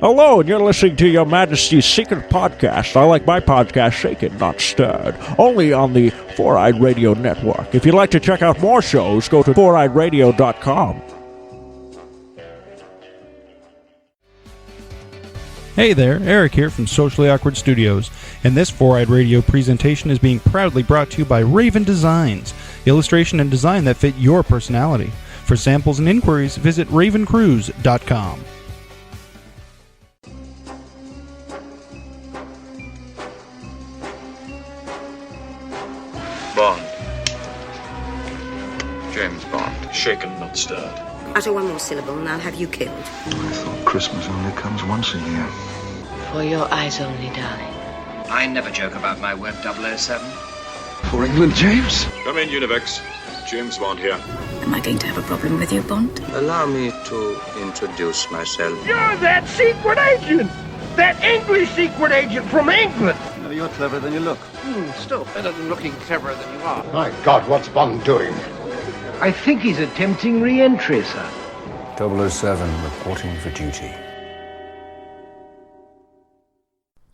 Hello, and you're listening to Your Majesty's Secret Podcast. I like my podcast shaken, not stirred. Only on the Four-Eyed Radio Network. If you'd like to check out more shows, go to foureyedradio.com. Hey there, Eric here from Socially Awkward Studios, and this Four-Eyed Radio presentation is being proudly brought to you by Raven Designs, illustration and design that fit your personality. For samples and inquiries, visit ravencruise.com. Bond. James Bond. Shaken, not stirred. Utter one more syllable and I'll have you killed. I thought Christmas only comes once a year. For your eyes only, darling. I never joke about my word 007. For England, James? Come in, Univex. James Bond here. Am I going to have a problem with you, Bond? Allow me to introduce myself. You're that secret agent! That English secret agent from England! No, you're cleverer than you look. Still better than looking cleverer than you are. My God, what's Bond doing? I think he's attempting re-entry, sir. 007 reporting for duty.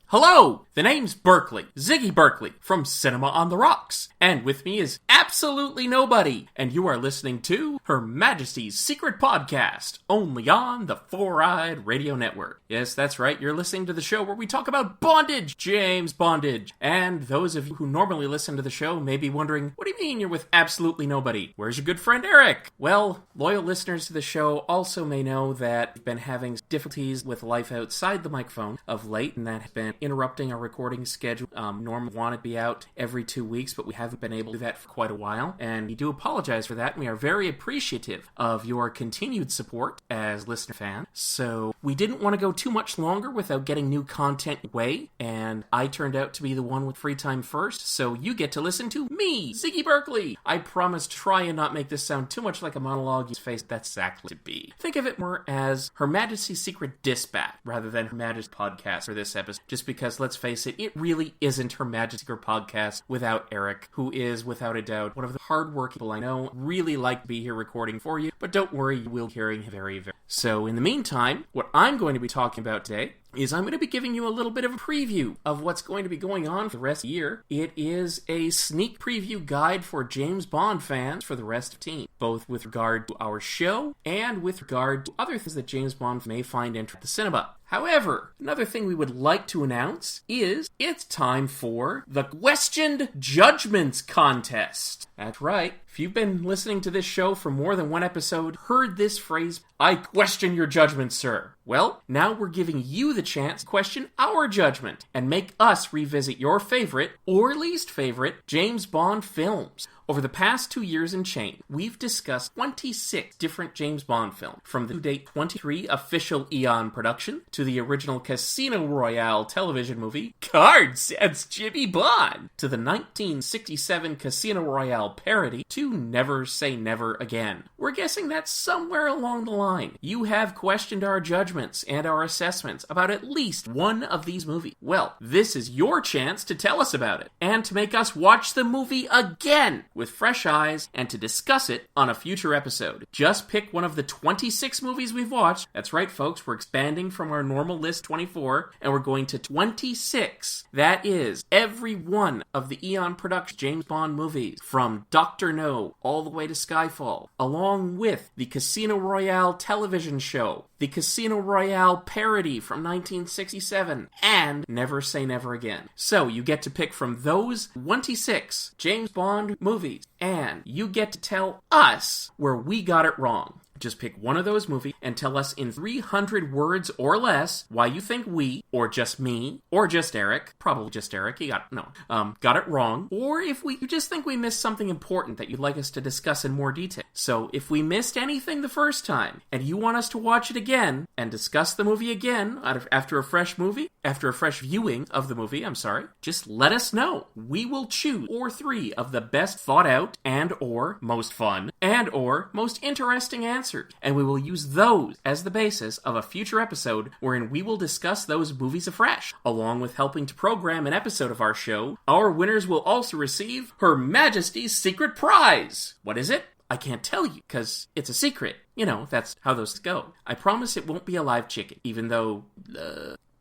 Hello! The name's Berkeley, Ziggy Berkeley, from Cinema on the Rocks. And with me is absolutely nobody. And you are listening to Her Majesty's Secret Podcast, only on the Four-Eyed Radio Network. Yes, that's right, you're listening to the show where we talk about bondage, James Bondage. And those of you who normally listen to the show may be wondering, what do you mean you're with absolutely nobody? Where's your good friend Eric? Well, loyal listeners to the show also may know that we've been having difficulties with life outside the microphone of late, and that has been interrupting our recording schedule. Normally wanted to be out every 2 weeks, but we haven't been able to do that for quite a while, and we do apologize for that, and we are very appreciative of your continued support as listener fans. So we didn't want to go too much longer without getting new content away, and I turned out to be the one with free time first, so you get to listen to me, Ziggy Berkeley. I promise to try and not make this sound too much like a monologue. Face that's exactly to be. Think of it more as Her Majesty's Secret Dispatch rather than Her Majesty's Podcast for this episode, just because, let's face it really isn't Her Majesty's Secret Podcast without Eric, who is, without a doubt, one of the hard-working people I know. Really like to be here recording for you, but don't worry, you will be hearing very, very. So in the meantime, what I'm going to be talking about today is I'm going to be giving you a little bit of a preview of what's going to be going on for the rest of the year. It is a sneak preview guide for James Bond fans for the rest of the team, both with regard to our show and with regard to other things that James Bond may find interesting at the cinema. However, another thing we would like to announce is it's time for the Questioned Judgments Contest. That's right. If you've been listening to this show for more than one episode, heard this phrase, I question your judgment, sir. Well, now we're giving you the chance to question our judgment and make us revisit your favorite or least favorite James Bond films. Over the past 2 years and change, we've discussed 26 different James Bond films, from the to-date 23 official Eon production to the original Casino Royale television movie, Cards as Jimmy Bond, to the 1967 Casino Royale parody, to Never Say Never Again. We're guessing that somewhere along the line, you have questioned our judgments and our assessments about at least one of these movies. Well, this is your chance to tell us about it, and to make us watch the movie again with fresh eyes, and to discuss it on a future episode. Just pick one of the 26 movies we've watched. That's right, folks, we're expanding from our normal list 24, and we're going to 26. That is every one of the Eon production James Bond movies, from Dr. No all the way to Skyfall, along with the Casino Royale television show, the Casino Royale parody from 1967, and Never Say Never Again. So you get to pick from those 26 James Bond movies, and you get to tell us where we got it wrong. Just pick one of those movies and tell us in 300 words or less why you think we, or just me, or just Eric, probably just Eric, got it wrong, or if you just think we missed something important that you'd like us to discuss in more detail. So if we missed anything the first time, and you want us to watch it again, and discuss the movie again after a fresh viewing of the movie, just let us know. We will choose 2 or 3 of the best thought out and or most fun and or most interesting answers, and we will use those as the basis of a future episode wherein we will discuss those movies afresh. Along with helping to program an episode of our show, our winners will also receive Her Majesty's Secret Prize. What is it? I can't tell you, because it's a secret. You know, that's how those go. I promise it won't be a live chicken, even though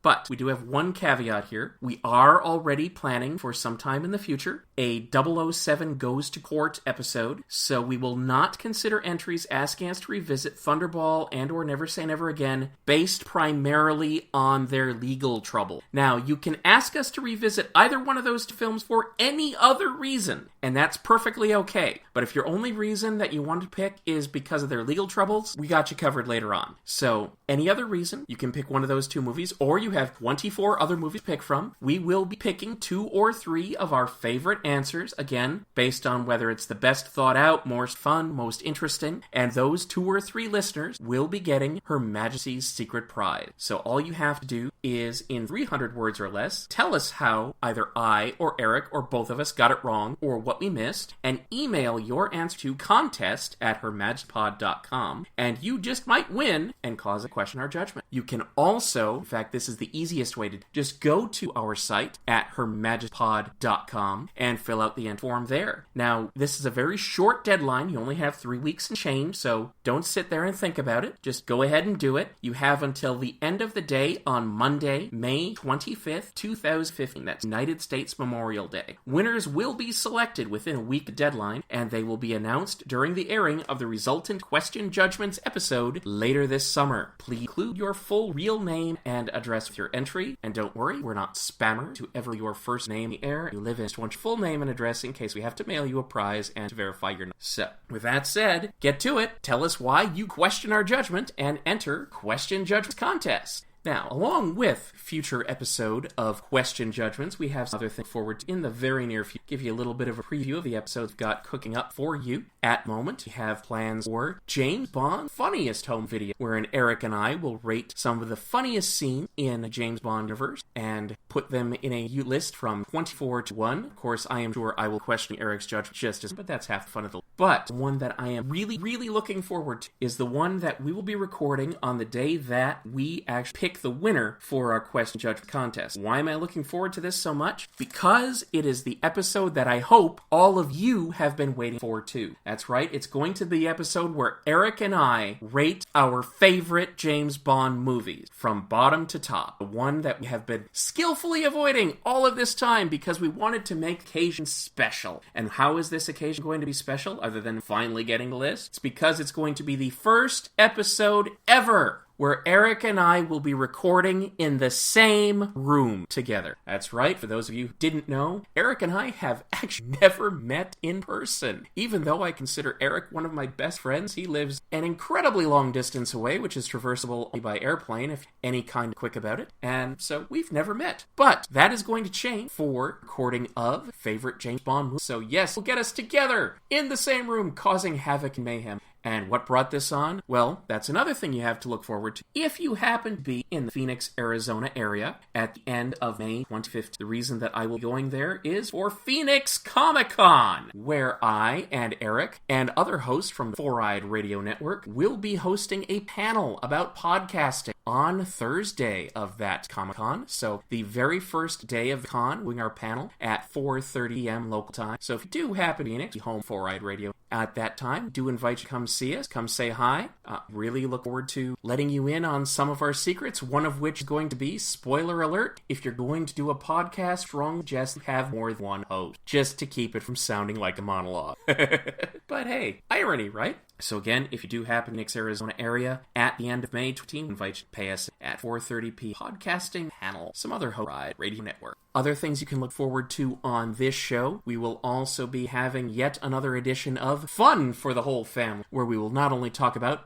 But we do have one caveat here. We are already planning for some time in the future a 007 Goes to Court episode, so we will not consider entries asking us to revisit Thunderball and or Never Say Never Again based primarily on their legal trouble. Now, you can ask us to revisit either one of those two films for any other reason, and that's perfectly okay. But if your only reason that you want to pick is because of their legal troubles, we got you covered later on. So, any other reason, you can pick one of those two movies, or you have 24 other movies to pick from. We will be picking 2 or 3 of our favorite answers, again, based on whether it's the best thought out, most fun, most interesting, and those 2 or 3 listeners will be getting Her Majesty's Secret Prize. So all you have to do is, in 300 words or less, tell us how either I or Eric or both of us got it wrong or what we missed, and email your answer to contest@hermajestypod.com, and you just might win and cause a question our judgment. You can also, in fact, this is the easiest way to just go to our site at hermajestypod.com and fill out the form there. Now, this is a very short deadline. You only have 3 weeks and change, so don't sit there and think about it. Just go ahead and do it. You have until the end of the day on Monday, May 25th, 2015. That's United States Memorial Day. Winners will be selected within a week deadline, and they will be announced during the airing of the resultant Question Judgments episode later this summer. Please include your full real name and address with your entry, and don't worry, we're not spammers to ever your first name in the air. You live in, just want your full name and address in case we have to mail you a prize and to verify your name. So, with that said, get to it. Tell us why you question our judgment and enter Question Judgment Contest. Now, along with future episode of Question Judgments, we have some other things forward in the very near future. Give you a little bit of a preview of the episodes we've got cooking up for you. At the moment, we have plans for James Bond Funniest Home Video, wherein Eric and I will rate some of the funniest scenes in the James Bond universe and put them in a list from 24 to 1. Of course, I am sure I will question Eric's judgment just as, but that's half the fun of the. But one that I am really, really looking forward to is the one that we will be recording on the day that we actually pick the winner for our Question Judgment Contest. Why am I looking forward to this so much? Because it is the episode that I hope all of you have been waiting for too. That's right, it's going to be the episode where Eric and I rate our favorite James Bond movies from bottom to top. The one that we have been skillfully avoiding all of this time because we wanted to make occasion special. And how is this occasion going to be special other than finally getting the list? It's because it's going to be the first episode ever where Eric and I will be recording in the same room together. That's right, for those of you who didn't know, Eric and I have actually never met in person. Even though I consider Eric one of my best friends, he lives an incredibly long distance away, which is traversable only by airplane, if any kind of quick about it, and so we've never met. But that is going to change for recording of favorite James Bond movies. So yes, we'll get us together in the same room, causing havoc and mayhem. And what brought this on? Well, that's another thing you have to look forward to. If you happen to be in the Phoenix, Arizona area at the end of May 25th, the reason that I will be going there is for Phoenix Comicon, where I and Eric and other hosts from the 4-Eyed Radio Network will be hosting a panel about podcasting on Thursday of that Comic-Con. So the very first day of the con, we're doing our panel at 4:30 p.m. local time. So if you do happen to be in Phoenix, home 4-Eyed Radio at that time, do invite you to come see us, come say hi. Really look forward to letting you in on some of our secrets, one of which is going to be, spoiler alert, if you're going to do a podcast wrong, just have more than one host, just to keep it from sounding like a monologue. But hey, irony, right? So again, if you do happen in the Arizona area at the end of May 20, invite you to pay us at 4:30 p.m. podcasting panel, some other ride radio network. Other things you can look forward to on this show, we will also be having yet another edition of Fun for the Whole Family, where we will not only talk about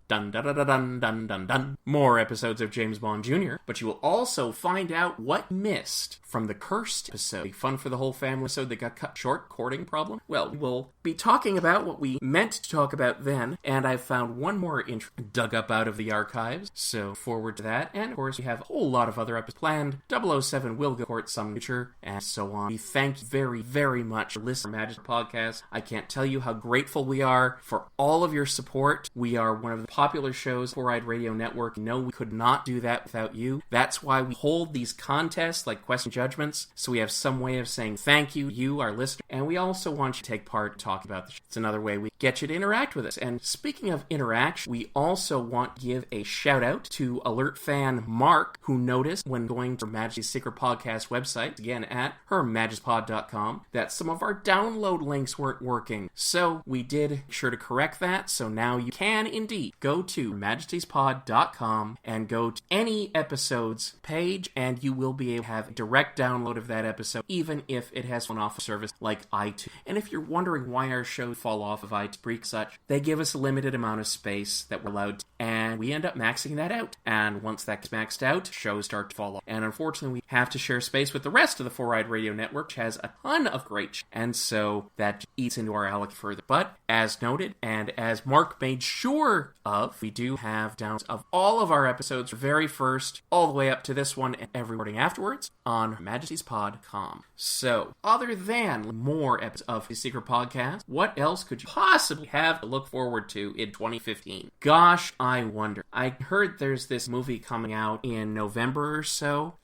more episodes of James Bond Jr., but you will also find out what you missed from the cursed episode, the Fun for the Whole Family episode that got cut short, courting problem. Well, we'll be talking about what we meant to talk about then, and I've found one more intro dug up out of the archives, so forward to that. And of course, we have a whole lot of other episodes planned. 007 will go to court some future, producer, and so on. We thank you very, very much for listening to Majesty Podcast. I can't tell you how grateful we are for all of your support. We are one of the popular shows, Four-Eyed Radio Network. No, we could not do that without you. That's why we hold these contests like Question Judgments, so we have some way of saying thank you, you, our listener, and we also want you to take part in talking about the show. It's another way we get you to interact with us. And speaking of interaction, we also want to give a shout out to alert fan Mark, who noticed when going to Majesty's Secret Podcast website, again at hermajestypod.com, that some of our download links weren't working. So we did make sure to correct that, so now you can indeed go to majestyspod.com and go to any episodes page, and you will be able to have a direct download of that episode, even if it has fallen off a service like iTunes. And if you're wondering why our shows fall off of iTunes, such, they give us a limited amount of space that we're allowed to, and we end up maxing that out. And once that's maxed out, shows start to fall off. And unfortunately, we have to share space with the rest of the Four-Eyed Radio Network, which has a ton of great shows, and so that eats into our alloc further. But as noted, and as Mark made sure of, we do have downs of all of our episodes, very first, all the way up to this one, and every recording afterwards on majestyspod.com. So, other than more episodes of the Secret Podcast, what else could you possibly have to look forward to in 2015? Gosh, I wonder. I heard there's this movie coming out in November or so.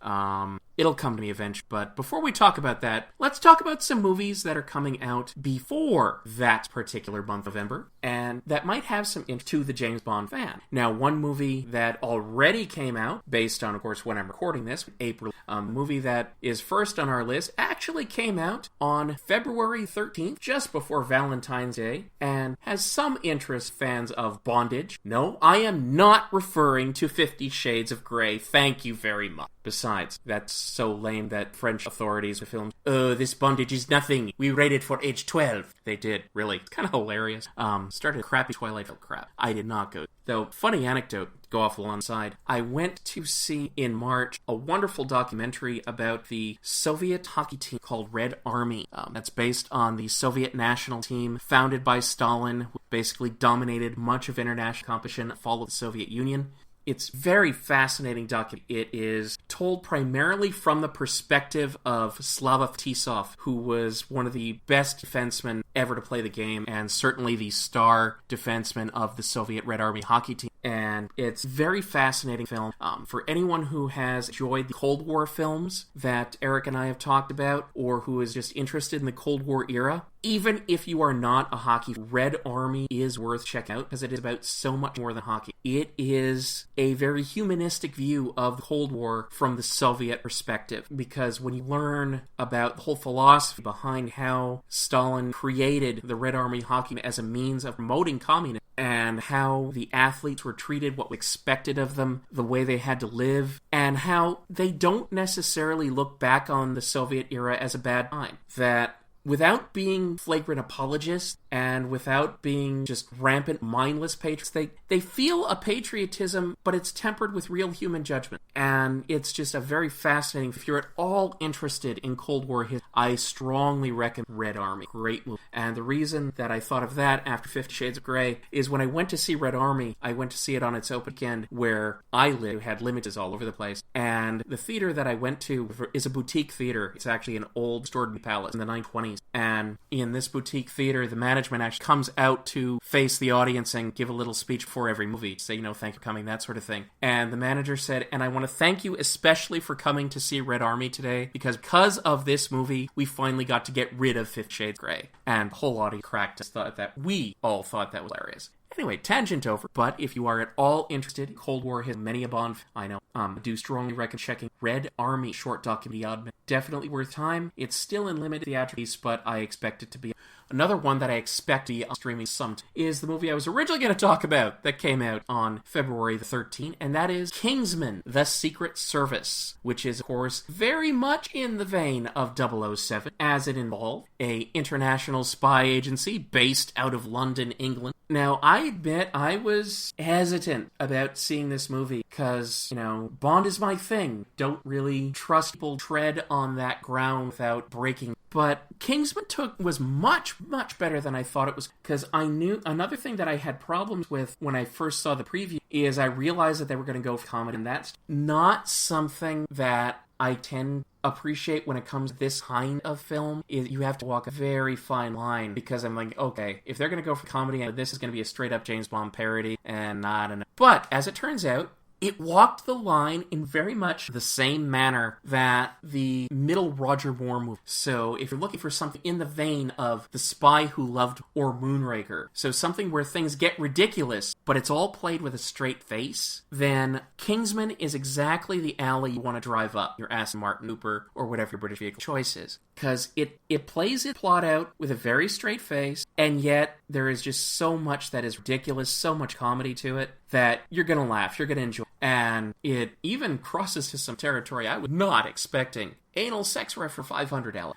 It'll come to me eventually. But before we talk about that, let's talk about some movies that are coming out before that particular month of November, and that might have some interest to the James Bond fan. Now, one movie that already came out, based on, of course, when I'm recording this, April, movie that is first on our list, actually came out on February 13th, just before Valentine's Day, and has some interest fans of bondage. No, I am not referring to 50 Shades of Grey. Thank you very much. Besides, that's so lame that French authorities were filmed, "Oh, this bondage is nothing. We rated for age 12. They did, really. It's kind of hilarious. Started a crappy Twilight film crap. I did not go. Though, funny anecdote, go off along the side. I went to see in March a wonderful documentary about the Soviet hockey team called Red Army. That's based on the Soviet national team founded by Stalin, who basically dominated much of international competition, followed the Soviet Union. It's very fascinating documentary. It is told primarily from the perspective of Slava Fetisov, who was one of the best defensemen ever to play the game, and certainly the star defenseman of the Soviet Red Army hockey team. And it's a very fascinating film. For anyone who has enjoyed the Cold War films that Eric and I have talked about, or who is just interested in the Cold War era, even if you are not a hockey, Red Army is worth checking out because it is about so much more than hockey. It is a very humanistic view of the Cold War from the Soviet perspective, because when you learn about the whole philosophy behind how Stalin created the Red Army hockey as a means of promoting communism, and how the athletes were treated, what was expected of them, the way they had to live, and how they don't necessarily look back on the Soviet era as a bad time. That without being flagrant apologists and without being just rampant, mindless patriots, they feel a patriotism, but it's tempered with real human judgment. And it's just a very fascinating, if you're at all interested in Cold War history, I strongly recommend Red Army. Great movie. And the reason that I thought of that after 50 Shades of Grey is when I went to see Red Army, I went to see it on its open weekend where I live, had limits all over the place. And the theater that I went to is a boutique theater. It's actually an old restored palace in the 1920s. And in this boutique theater, the management actually comes out to face the audience and give a little speech before every movie, say, thank you for coming, that sort of thing. And the manager said, and I want to thank you especially for coming to see Red Army today, because of this movie, we finally got to get rid of 50 Shades of Grey. And the whole audience cracked us, we all thought that was hilarious. Anyway, tangent over, but if you are at all interested in Cold War history, many a Bond, I know, do strongly recommend checking Red Army short documentary. Definitely worth time. It's still in limited theatrics, but I expect it to be. Another one that I expect to be on streaming sometime is the movie I was originally going to talk about that came out on February the 13th, and that is Kingsman: The Secret Service, which is, of course, very much in the vein of 007, as it involved a international spy agency based out of London, England. Now, I admit I was hesitant about seeing this movie because, Bond is my thing. Don't really trust people tread on that ground without breaking. But Kingsman was much, much better than I thought it was, because I knew another thing that I had problems with when I first saw the preview is I realized that they were going to go for comedy, and that's not something that I tend appreciate when it comes to this kind of film is you have to walk a very fine line, because I'm like, okay, if they're going to go for comedy, this is going to be a straight-up James Bond parody, and not enough. But, as it turns out, it walked the line in very much the same manner that the middle Roger Moore movie. So if you're looking for something in the vein of The Spy Who Loved or Moonraker, so something where things get ridiculous, but it's all played with a straight face, then Kingsman is exactly the alley you want to drive up your Aston Martin Cooper or whatever your British vehicle choice is. Because it plays its plot out with a very straight face, and yet there is just so much that is ridiculous, so much comedy to it, that you're going to laugh, you're going to enjoy. And it even crosses to some territory I was not expecting. Anal sex ref for $500.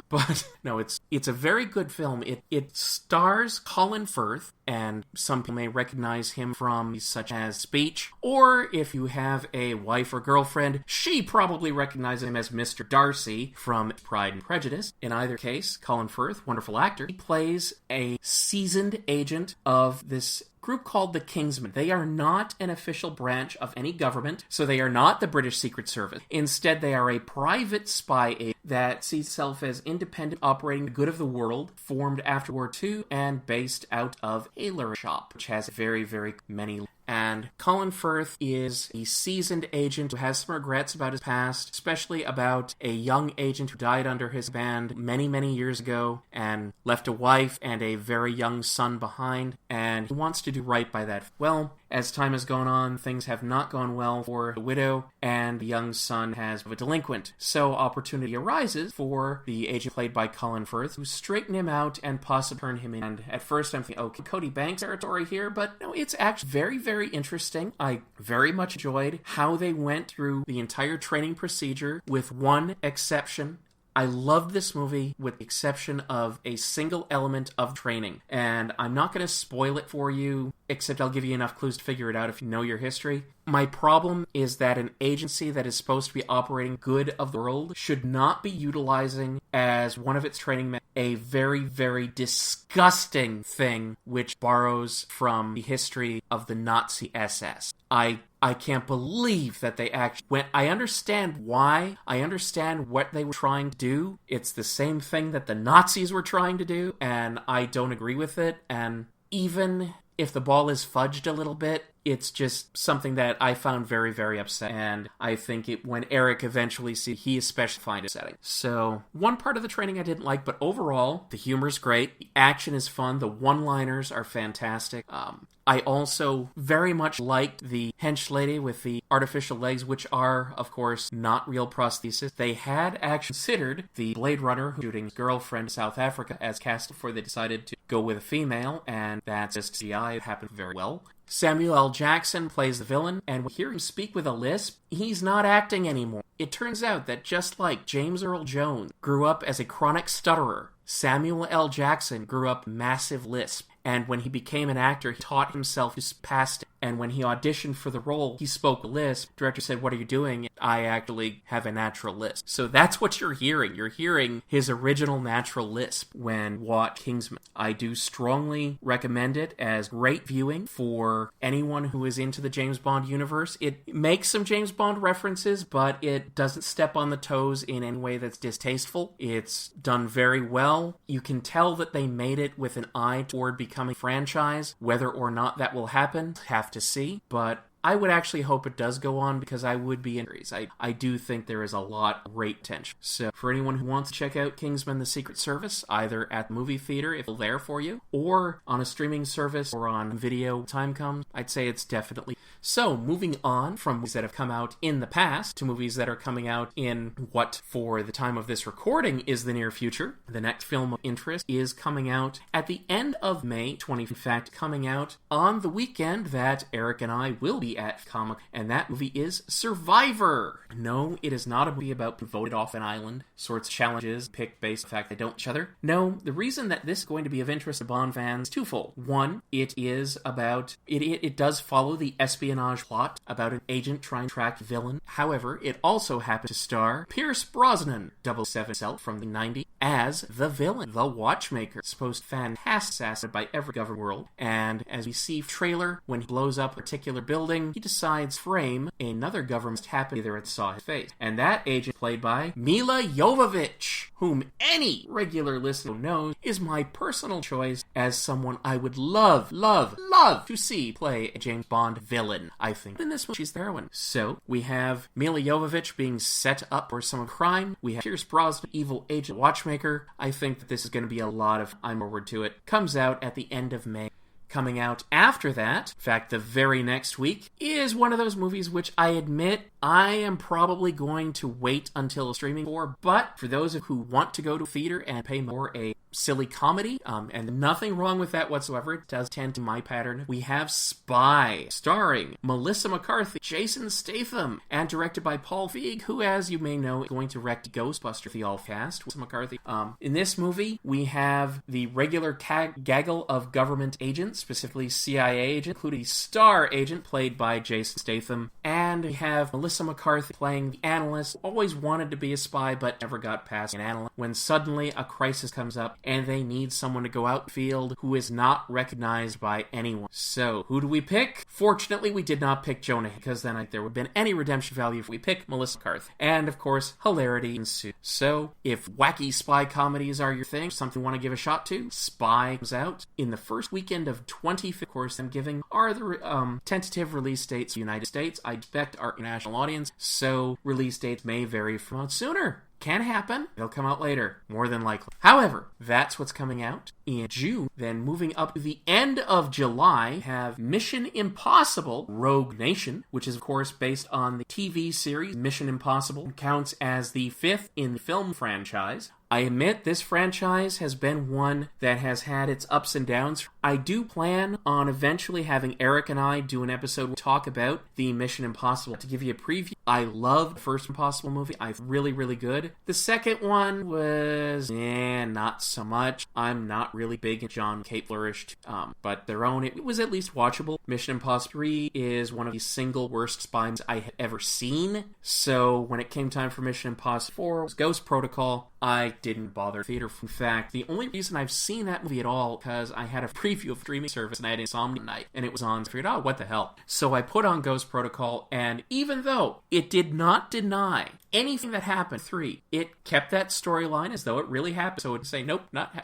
But no, it's a very good film. It stars Colin Firth, and some people may recognize him from such as Speech, or if you have a wife or girlfriend, she probably recognizes him as Mr. Darcy from Pride and Prejudice. In either case, Colin Firth, wonderful actor, he plays a seasoned agent of this group called the Kingsmen. They are not an official branch of any government, so they are not the British Secret Service. Instead, they are a private spy agency that sees itself as independent, operating the good of the world, formed after World War II, and based out of Tailor Shop, which has very, very many. And Colin Firth is a seasoned agent who has some regrets about his past, especially about a young agent who died under his band many, many years ago and left a wife and a very young son behind, and he wants to do right by that. Well, as time has gone on, things have not gone well for the widow, and the young son has been a delinquent. So opportunity arises for the agent played by Colin Firth to straighten him out and possibly turn him in. And at first I'm thinking, okay, Cody Banks territory here, but no, it's actually very, very interesting. I very much enjoyed how they went through the entire training procedure, with one exception. I loved this movie with the exception of a single element of training. And I'm not going to spoil it for you, except I'll give you enough clues to figure it out if you know your history. My problem is that an agency that is supposed to be operating good of the world should not be utilizing as one of its training methods a very, very disgusting thing which borrows from the history of the Nazi SS. I can't believe that they actually went. I understand why. I understand what they were trying to do. It's the same thing that the Nazis were trying to do, and I don't agree with it. And even if the ball is fudged a little bit, it's just something that I found very, very upsetting. And I think when Eric eventually sees, he especially finds it upsetting. So, one part of the training I didn't like, but overall, the humor's great, the action is fun, the one-liners are fantastic. I also very much liked the hench lady with the artificial legs, which are, of course, not real prosthesis. They had actually considered the Blade Runner shooting his girlfriend in South Africa as cast before they decided to go with a female, and that's just CGI. It happened very well. Samuel L. Jackson plays the villain, and we hear him speak with a lisp. He's not acting anymore. It turns out that just like James Earl Jones grew up as a chronic stutterer, Samuel L. Jackson grew up massive lisp. And when he became an actor, he taught himself to pass it. And when he auditioned for the role, he spoke a lisp. The director said, "What are you doing?" "I actually have a natural lisp." So that's what you're hearing. You're hearing his original natural lisp when watch Kingsman. I do strongly recommend it as great viewing for anyone who is into the James Bond universe. It makes some James Bond references, but it doesn't step on the toes in any way that's distasteful. It's done very well. You can tell that they made it with an eye toward becoming a franchise. Whether or not that will happen, have to see, but I would actually hope it does go on, because I would be interested. I do think there is a lot of great potential. So for anyone who wants to check out Kingsman the Secret Service, either at the movie theater if it's there for you, or on a streaming service or on video time comes, I'd say it's definitely. So moving on from movies that have come out in the past to movies that are coming out in what for the time of this recording is the near future. The next film of interest is coming out at the end of May 20, in fact coming out on the weekend that Eric and I will be at Comic, and that movie is Survivor. No, it is not a movie about being voted off an island, sorts of challenges picked based on the fact they don't each other. No, the reason that this is going to be of interest to Bond fans is twofold. One, it is about, it does follow the espionage plot about an agent trying to track a villain. However, it also happens to star Pierce Brosnan, 007 himself from the 90s, as the villain, the Watchmaker, supposed fantastic assassin by every government world. And as we see trailer, when he blows up a particular building, time, he decides to frame another government happened either it saw his face. And that agent, played by Mila Jovovich, whom any regular listener knows is my personal choice as someone I would love to see play a James Bond villain. I think in this movie she's the heroine. So we have Mila Jovovich being set up for some crime. We have Pierce Brosnan, evil agent watchmaker. I think that this is going to be a lot of I'm forward to it. Comes out at the end of May. Coming out after that, in fact, the very next week, is one of those movies which I admit I am probably going to wait until streaming for, but for those who want to go to theater and pay more a silly comedy, and nothing wrong with that whatsoever, it does tend to my pattern, we have Spy, starring Melissa McCarthy, Jason Statham, and directed by Paul Feig, who, as you may know, is going to direct Ghostbusters, the all-cast, Melissa McCarthy. In this movie, we have the regular gaggle of government agents, specifically CIA agent, including star agent played by Jason Statham, and we have Melissa McCarthy playing the analyst, who always wanted to be a spy but never got past an analyst, when suddenly a crisis comes up and they need someone to go out in the field who is not recognized by anyone. So, who do we pick? Fortunately, we did not pick Jonah, because then there would have been any redemption value if we picked Melissa McCarthy. And, of course, hilarity ensued. So, if wacky spy comedies are your thing, something you want to give a shot to, Spy comes out in the first weekend of 2015. Of course, I'm giving are the tentative release dates in the United States. I expect our international audience, so release dates may vary from out sooner. Can happen. They'll come out later, more than likely. However, that's what's coming out in June. Then moving up to the end of July, have Mission Impossible Rogue Nation, which is, of course, based on the TV series Mission Impossible. Counts as the 5th in the film franchise. I admit this franchise has been one that has had its ups and downs. I do plan on eventually having Eric and I do an episode where we talk about the Mission Impossible. To give you a preview, I loved the first Impossible movie. I really, really good. The second one was, not so much. I'm not really big in John Cape flourished, but their own, it was at least watchable. Mission Impossible 3 is one of the single worst spies I have ever seen. So when it came time for Mission Impossible 4, it was Ghost Protocol. I didn't bother theater. In fact, the only reason I've seen that movie at all because I had a preview of streaming service and I had insomnia night and it was on. I figured, oh, what the hell? So I put on Ghost Protocol, and even though it did not deny anything that happened 3, it kept that storyline as though it really happened. So it would say, nope,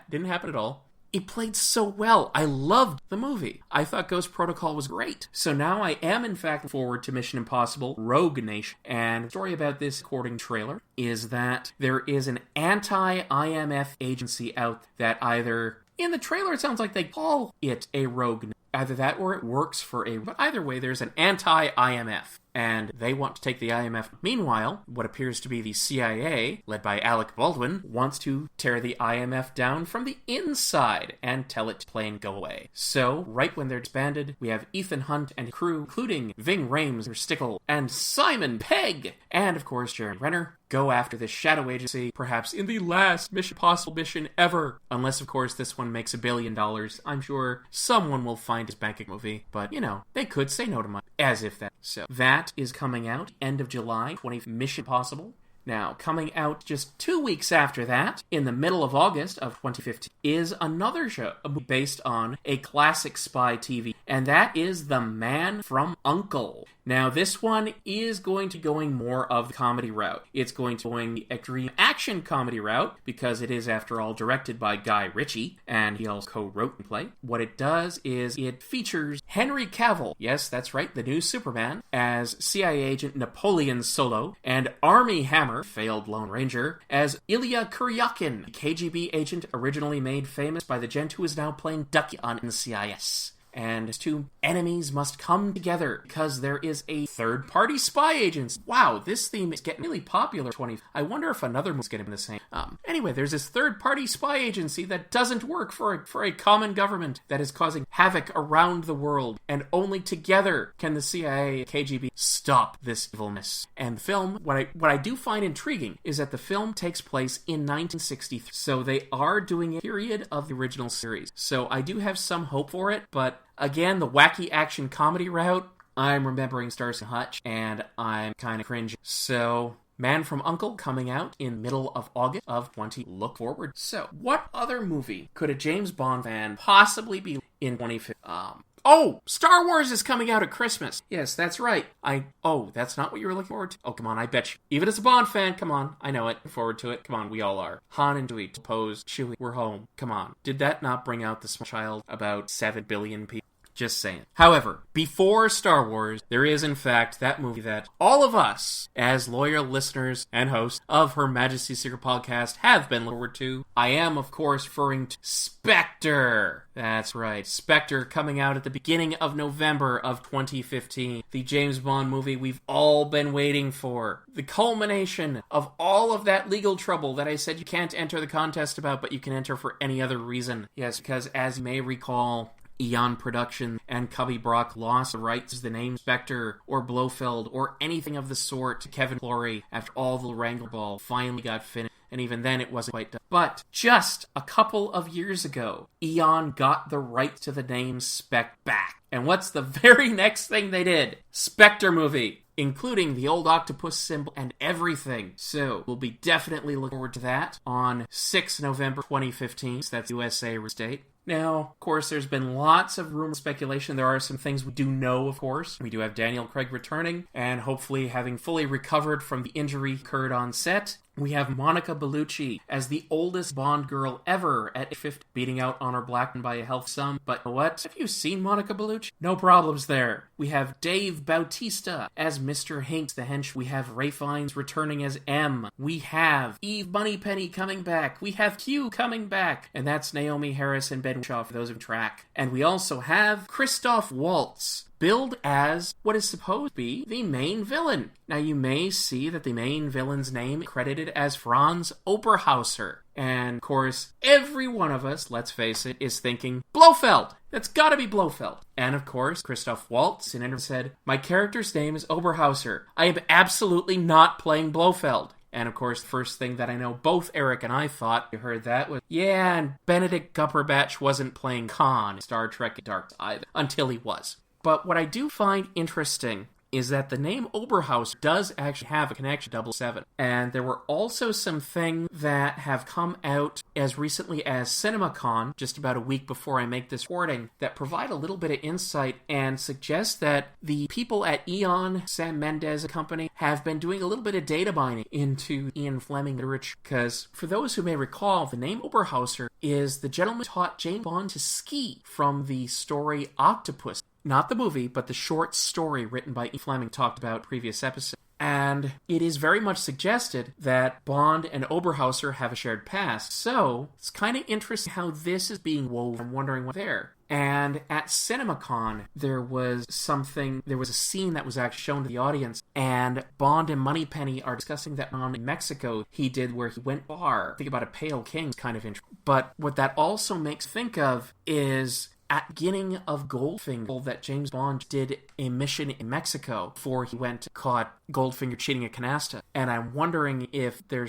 didn't happen at all. It played so well. I loved the movie. I thought Ghost Protocol was great. So now I am, in fact, forward to Mission Impossible Rogue Nation. And the story about this, according to trailer, is that there is an anti-IMF agency out that either... In the trailer, it sounds like they call it a rogue nation. Either that or it works for a... But either way, there's an anti-IMF. And they want to take the IMF. Meanwhile, what appears to be the CIA, led by Alec Baldwin, wants to tear the IMF down from the inside and tell it to plain go away. So, right when they're disbanded, we have Ethan Hunt and crew, including Ving Rhames, Stickle, and Simon Pegg, and of course Jeremy Renner, go after this shadow agency, perhaps in the last Mission Impossible mission ever. Unless, of course, this one makes $1 billion. I'm sure someone will find his banking movie, but, they could say no to money. As if that. So, that is coming out end of July, 20th, Mission Impossible. Now, coming out just 2 weeks after that, in the middle of August of 2015, is another show based on a classic spy TV, and that is The Man from U.N.C.L.E. Now, this one is going to going more of the comedy route. It's going to going the extreme action comedy route, because it is, after all, directed by Guy Ritchie, and he also co-wrote and played. What it does is it features Henry Cavill, yes, that's right, the new Superman, as CIA agent Napoleon Solo, and Armie Hammer, failed Lone Ranger, as Ilya Kuryakin, a KGB agent originally made famous by the gent who is now playing Ducky on NCIS. And his two enemies must come together because there is a third-party spy agent. Wow, this theme is getting really popular. I wonder if another one's going to be the same. Anyway, there's this third-party spy agency that doesn't work for a common government that is causing havoc around the world, and only together can the CIA and KGB stop this evilness. And the film, what I do find intriguing is that the film takes place in 1963, so they are doing a period of the original series. So I do have some hope for it, but again, the wacky action comedy route, I'm remembering Starsky and Hutch, and I'm kind of cringing. So, Man from U.N.C.L.E. coming out in middle of August of 20. Look forward. So, what other movie could a James Bond fan possibly be in 2015? Oh, Star Wars is coming out at Christmas. Yes, that's right. That's not what you were looking forward to? Oh, come on, I bet you. Even as a Bond fan, come on. I know it. Look forward to it. Come on, we all are. Han and Dewey pose. Chewie, we're home. Come on. Did that not bring out the small child about 7 billion people? Just saying. However, before Star Wars, there is in fact that movie that all of us, as loyal listeners and hosts of Her Majesty's Secret Podcast, have been looking forward to. I am, of course, referring to Spectre. That's right. Spectre coming out at the beginning of November of 2015. The James Bond movie we've all been waiting for. The culmination of all of that legal trouble that I said you can't enter the contest about, but you can enter for any other reason. Yes, because as you may recall, Eon Production and Cubby Brock lost the rights to the name Spectre or Blofeld or anything of the sort to Kevin Clory after all the wrangle ball finally got finished. And even then it wasn't quite done. But just a couple of years ago, Eon got the rights to the name Spectre back. And what's the very next thing they did? Spectre movie, including the old octopus symbol and everything. So we'll be definitely looking forward to that on 6 November 2015. So that's USA date. Now, of course, there's been lots of rumor speculation. There are some things we do know, of course. We do have Daniel Craig returning, and hopefully having fully recovered from the injury occurred on set. We have Monica Bellucci as the oldest Bond girl ever at 50, beating out Honor Blackman by a health sum. But what? Have you seen Monica Bellucci? No problems there. We have Dave Bautista as Mr. Hinks the hench. We have Ralph Fiennes returning as M. We have Eve Moneypenny coming back. We have Q coming back. And that's Naomi Harris and Ben Shaw for those of track. And we also have Christoph Waltz, billed as what is supposed to be the main villain. Now, you may see that the main villain's name is credited as Franz Oberhauser. And, of course, every one of us, let's face it, is thinking, Blofeld! That's gotta be Blofeld. And, of course, Christoph Waltz in an interview said, my character's name is Oberhauser. I am absolutely not playing Blofeld. And, of course, the first thing that I know both Eric and I thought we heard that was, yeah, and Benedict Cumberbatch wasn't playing Khan in Star Trek Dark either, until he was. But what I do find interesting is that the name Oberhauser does actually have a connection to 007. And there were also some things that have come out as recently as CinemaCon, just about a week before I make this recording, that provide a little bit of insight and suggest that the people at Eon, Sam Mendes and company, have been doing a little bit of data mining into Ian Fleming literature. Because for those who may recall, the name Oberhauser is the gentleman who taught James Bond to ski from the story Octopus. Not the movie, but the short story written by E. Fleming talked about previous episode. And it is very much suggested that Bond and Oberhauser have a shared past. So it's kind of interesting how this is being woven. I'm wondering what there. And at CinemaCon, there was a scene that was actually shown to the audience, and Bond and Moneypenny are discussing that on in Mexico he did where he went bar. Think about a Pale King, kind of interesting. But what that also makes think of is at the beginning of Goldfinger, that James Bond did a mission in Mexico before he caught Goldfinger cheating at Canasta. And I'm wondering if they're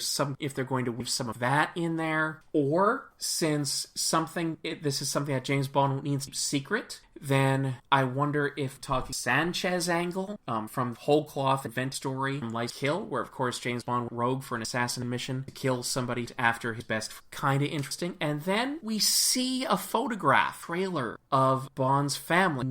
going to weave some of that in there, or since this is something that James Bond needs to be secret, then I wonder if talking Sanchez angle from Whole Cloth Event Story from Life Kill, where of course James Bond went rogue for an assassin mission to kill somebody after his best, kind of interesting. And then we see a photograph trailer of Bond's family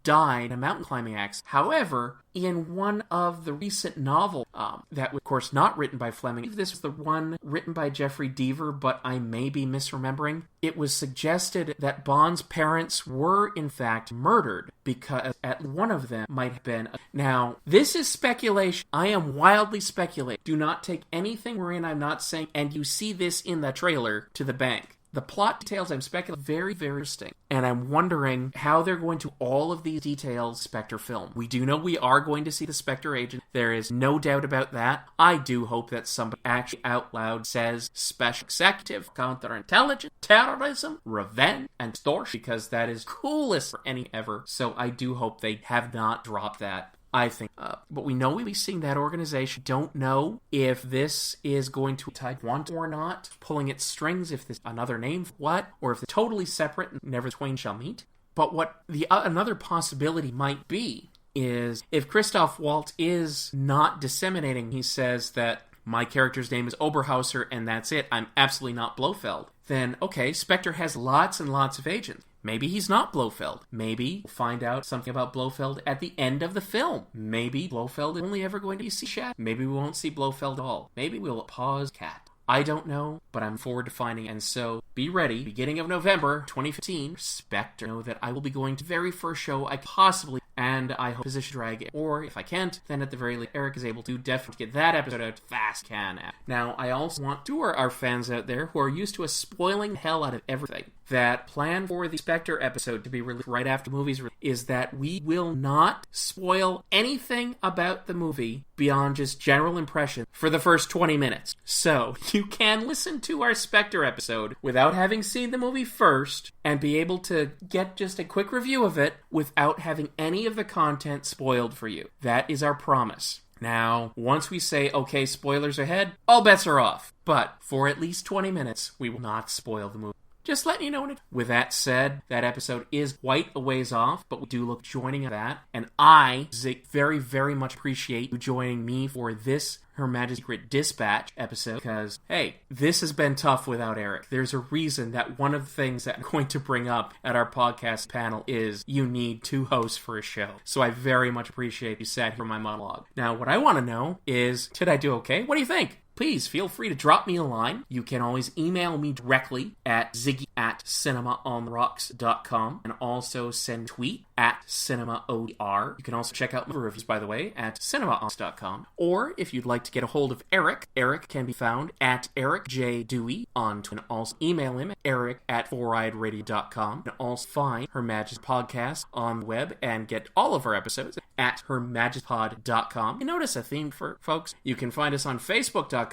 died in a mountain climbing accident. However, in one of the recent novels, that was, of course, not written by Fleming. This was the one written by Jeffrey Deaver, but I may be misremembering. It was suggested that Bond's parents were, in fact, murdered because at one of them might have been. Now, this is speculation. I am wildly speculating. Do not take anything wherein I'm not saying, and you see this in the trailer, to the bank. The plot details, I'm speculating, very, very interesting. And I'm wondering how they're going to all of these details Spectre film. We do know we are going to see the Spectre agent. There is no doubt about that. I do hope that somebody actually out loud says Special Executive, Counterintelligence, Terrorism, Revenge, and Extortion, because that is coolest for any ever. So I do hope they have not dropped that. I think, but we know we'll be seeing that organization. Don't know if this is going to type want or not, pulling its strings, if this another name for what, or if they're totally separate and never the twain shall meet. But what the another possibility might be is if Christoph Waltz is not disseminating, he says that my character's name is Oberhauser and that's it, I'm absolutely not Blofeld, then okay, Spectre has lots and lots of agents. Maybe he's not Blofeld. Maybe we'll find out something about Blofeld at the end of the film. Maybe Blofeld is only ever going to see Shat. Maybe we won't see Blofeld at all. Maybe we'll pause Cat. I don't know, but I'm forward to finding it. And so, be ready. Beginning of November 2015, Spectre. Know that I will be going to the very first show I possibly, and I hope Position Drag it. Or if I can't, then at the very least, Eric is able to definitely get that episode out fast can. Now, I also want to our fans out there who are used to us spoiling the hell out of everything, that plan for the Spectre episode to be released right after movies is that we will not spoil anything about the movie beyond just general impression for the first 20 minutes. So, you can listen to our Spectre episode without having seen the movie first and be able to get just a quick review of it without having any of the content spoiled for you. That is our promise. Now, once we say, okay, spoilers ahead, all bets are off. But for at least 20 minutes, we will not spoil the movie. Just letting you know what it is. With that said, that episode is quite a ways off, but we do look joining that. And I, Zig, very, very much appreciate you joining me for this Her Majesty's Secret Dispatch episode, because, hey, this has been tough without Eric. There's a reason that one of the things that I'm going to bring up at our podcast panel is you need two hosts for a show. So I very much appreciate you sat here for my monologue. Now, what I want to know is, did I do okay? What do you think? Please feel free to drop me a line. You can always email me directly at ziggy@cinemaonrocks.com and also send tweet at cinemaodr. You can also check out my reviews, by the way, at cinemaonrocks.com. Or if you'd like to get a hold of Eric, Eric can be found at Eric J. Dewey on Twitter. Also email him at eric@foureyedradio.com. You can also find Her Majesty's Podcast on the web and get all of our episodes at hermajestypod.com. You notice a theme for folks? You can find us on facebook.com/hermajestypod.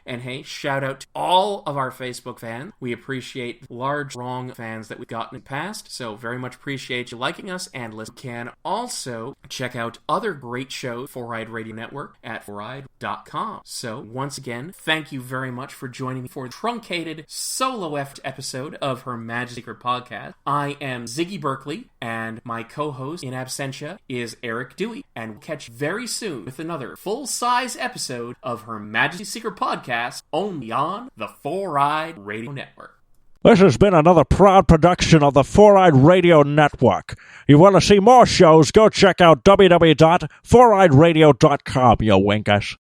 And hey, shout out to all of our Facebook fans. We appreciate large, long fans that we've gotten in the past, so very much appreciate you liking us and listening. You can also check out other great shows for Eyed Radio Network at foreyed.com. So once again, thank you very much for joining me for the truncated solo episode of Her Majesty's Secret Podcast. I am Ziggy Berkeley, and my co-host in absentia is Eric Dewey, and we'll catch you very soon with another full-size episode of Her Majesty's Secret Podcast, only on the Four-Eyed Radio Network. This has been another proud production of the Four-Eyed Radio Network. You want to see more shows, go check out www.foureyedradio.com, you winkers.